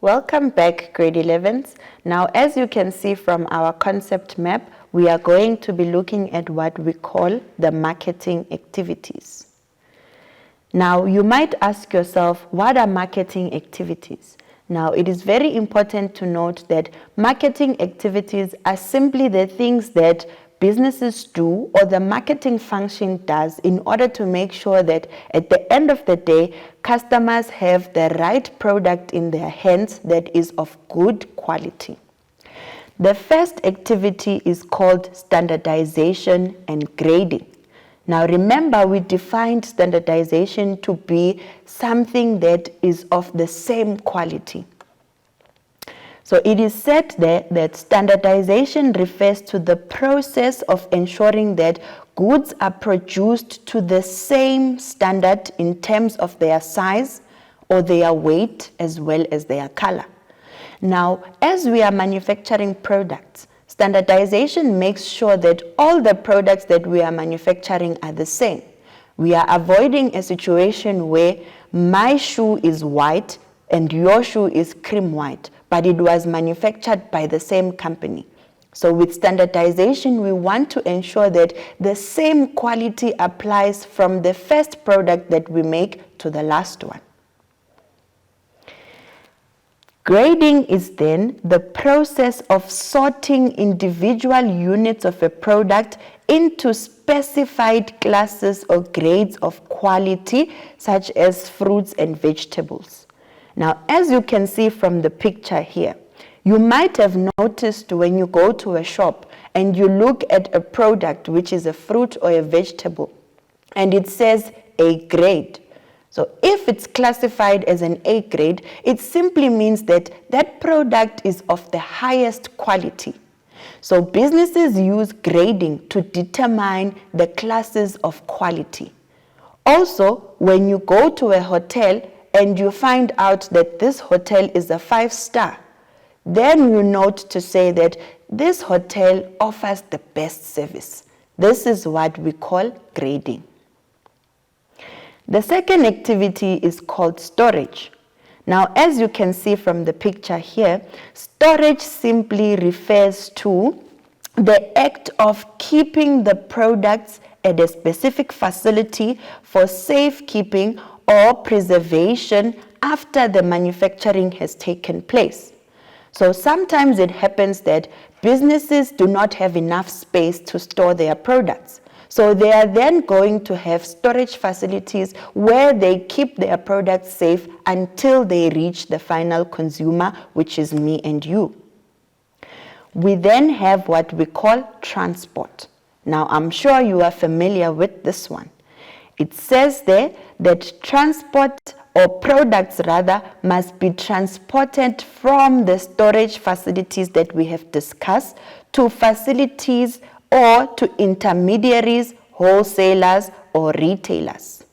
Welcome back, grade 11s. Now, as you can see from our concept map, we are going to be looking at what we call the marketing activities. Now, you might ask yourself, what are marketing activities? Now, it is very important to note that marketing activities are simply the things that businesses do or the marketing function does in order to make sure that at the end of the day, customers have the right product in their hands that is of good quality. The first activity is called standardization and grading. Now remember, we defined standardization to be something that is of the same quality. So it is said there that standardization refers to the process of ensuring that goods are produced to the same standard in terms of their size or their weight as well as their color. Now, as we are manufacturing products, standardization makes sure that all the products that we are manufacturing are the same. We are avoiding a situation where my shoe is white and your shoe is cream white, but it was manufactured by the same company. So with standardization, we want to ensure that the same quality applies from the first product that we make to the last one. Grading is then the process of sorting individual units of a product into specified classes or grades of quality, such as fruits and vegetables. Now, as you can see from the picture here, you might have noticed when you go to a shop and you look at a product which is a fruit or a vegetable and it says A grade. So if it's classified as an A grade, it simply means that that product is of the highest quality. So businesses use grading to determine the classes of quality. Also, when you go to a hotel and you find out that this hotel is a 5-star, then you note to say that this hotel offers the best service. This is what we call grading. The second activity is called storage. Now, as you can see from the picture here, storage simply refers to the act of keeping the products at a specific facility for safekeeping or preservation after the manufacturing has taken place. So sometimes it happens that businesses do not have enough space to store their products. So they are then going to have storage facilities where they keep their products safe until they reach the final consumer, which is me and you. We then have what we call transport. Now, I'm sure you are familiar with this one. It says there that transport or products rather must be transported from the storage facilities that we have discussed to facilities or to intermediaries, wholesalers or retailers.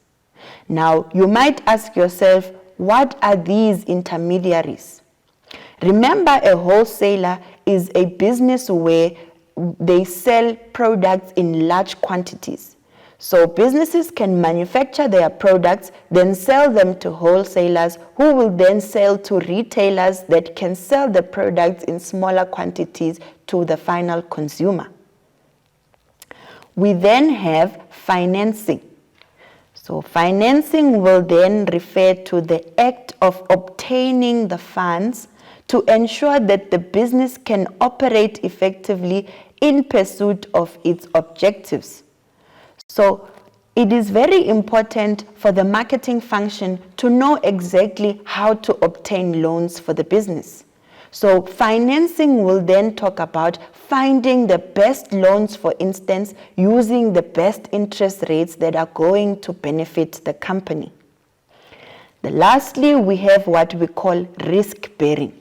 Now, you might ask yourself, what are these intermediaries? Remember, a wholesaler is a business where they sell products in large quantities. So businesses can manufacture their products, then sell them to wholesalers who will then sell to retailers that can sell the products in smaller quantities to the final consumer. We then have financing. So financing will then refer to the act of obtaining the funds to ensure that the business can operate effectively in pursuit of its objectives. So it is very important for the marketing function to know exactly how to obtain loans for the business. So financing will then talk about finding the best loans, for instance, using the best interest rates that are going to benefit the company. Lastly, we have what we call risk bearing.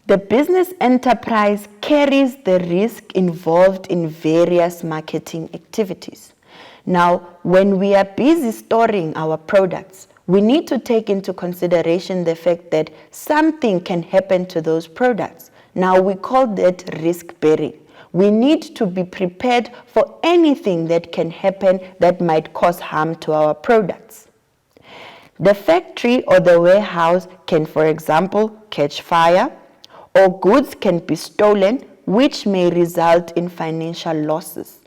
The business enterprise carries the risk involved in various marketing activities. Now, when we are busy storing our products, we need to take into consideration the fact that something can happen to those products. Now, we call that risk bearing. We need to be prepared for anything that can happen that might cause harm to our products. The factory or the warehouse can, for example, catch fire, or goods can be stolen, which may result in financial losses.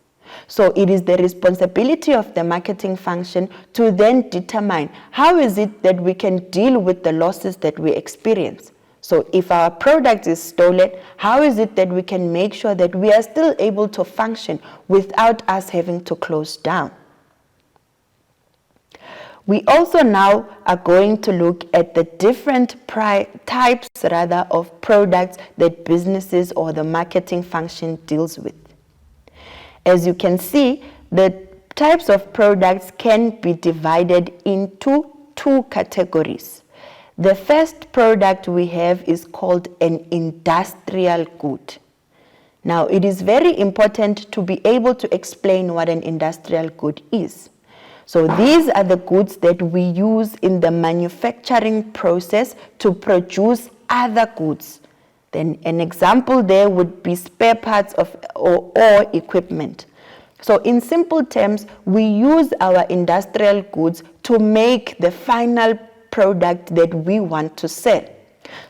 So it is the responsibility of the marketing function to then determine how is it that we can deal with the losses that we experience. So if our product is stolen, how is it that we can make sure that we are still able to function without us having to close down? We also now are going to look at the different types of products that businesses or the marketing function deals with. As you can see, the types of products can be divided into two categories. The first product we have is called an industrial good. Now, it is very important to be able to explain what an industrial good is. So these are the goods that we use in the manufacturing process to produce other goods. Then an example there would be spare parts or equipment. So in simple terms, we use our industrial goods to make the final product that we want to sell.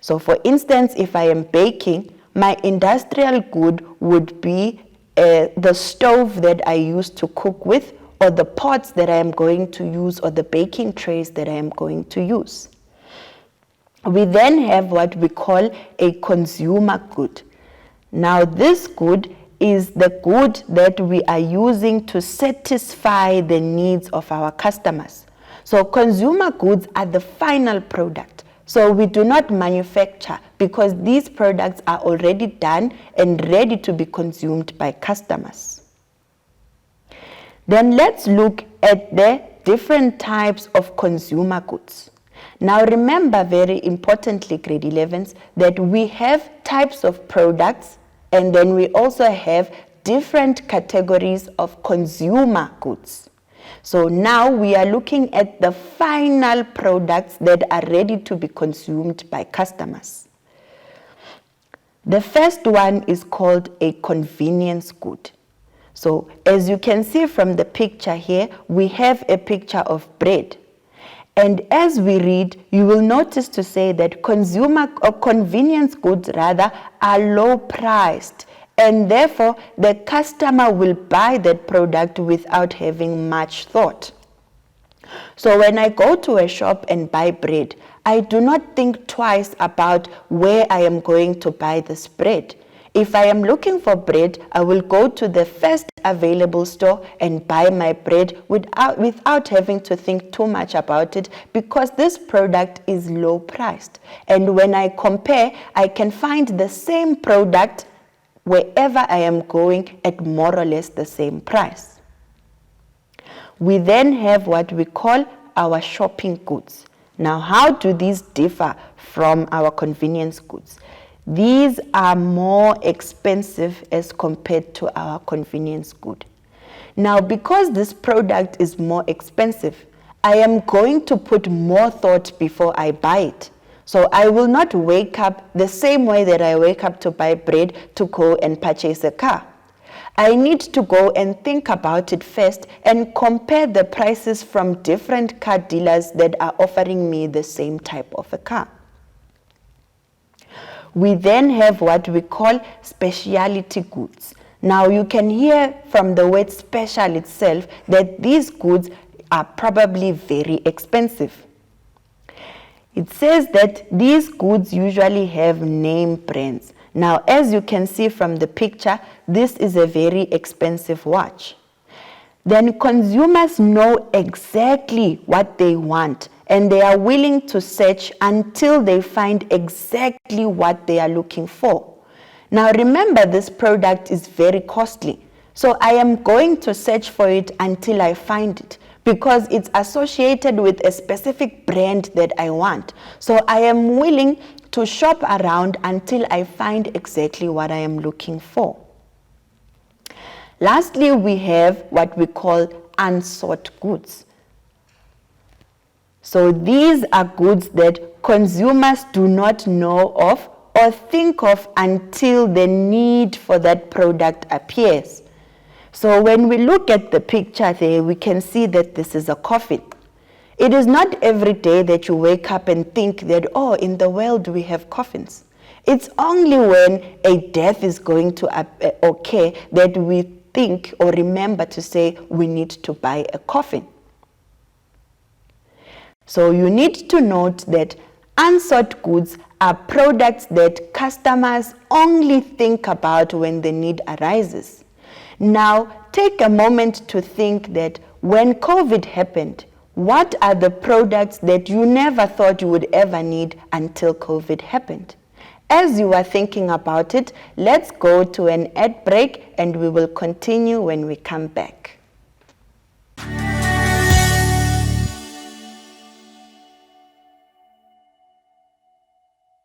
So for instance, if I am baking, my industrial good would be the stove that I use to cook with, or the pots that I am going to use, or the baking trays that I am going to use. We then have what we call a consumer good. Now this good is the good that we are using to satisfy the needs of our customers. So consumer goods are the final product. So we do not manufacture, because these products are already done and ready to be consumed by customers. Then let's look at the different types of consumer goods. Now remember, very importantly, grade 11s, that we have types of products, and then we also have different categories of consumer goods. So now we are looking at the final products that are ready to be consumed by customers. The first one is called a convenience good. So as you can see from the picture here, we have a picture of bread. And as we read, you will notice to say that consumer or convenience goods rather are low priced, and therefore the customer will buy that product without having much thought. So when I go to a shop and buy bread, I do not think twice about where I am going to buy this bread. If I am looking for bread, I will go to the first available store and buy my bread without having to think too much about it, because this product is low priced. And when I compare, I can find the same product wherever I am going at more or less the same price. We then have what we call our shopping goods. Now, how do these differ from our convenience goods? These are more expensive as compared to our convenience good. Now, because this product is more expensive, I am going to put more thought before I buy it. So I will not wake up the same way that I wake up to buy bread to go and purchase a car. I need to go and think about it first and compare the prices from different car dealers that are offering me the same type of a car. We then have what we call specialty goods. Now you can hear from the word special itself that these goods are probably very expensive. It says that these goods usually have name brands. Now, as you can see from the picture, this is a very expensive watch. Then consumers know exactly what they want, and they are willing to search until they find exactly what they are looking for. Now remember, this product is very costly, so I am going to search for it until I find it, because it's associated with a specific brand that I want. So I am willing to shop around until I find exactly what I am looking for. Lastly, we have what we call unsought goods. So these are goods that consumers do not know of or think of until the need for that product appears. So when we look at the picture there, we can see that this is a coffin. It is not every day that you wake up and think that, oh, in the world we have coffins. It's only when a death is going to occur that we think or remember to say we need to buy a coffin. So you need to note that unsought goods are products that customers only think about when the need arises. Now, take a moment to think that when COVID happened, what are the products that you never thought you would ever need until COVID happened? As you are thinking about it, let's go to an ad break and we will continue when we come back.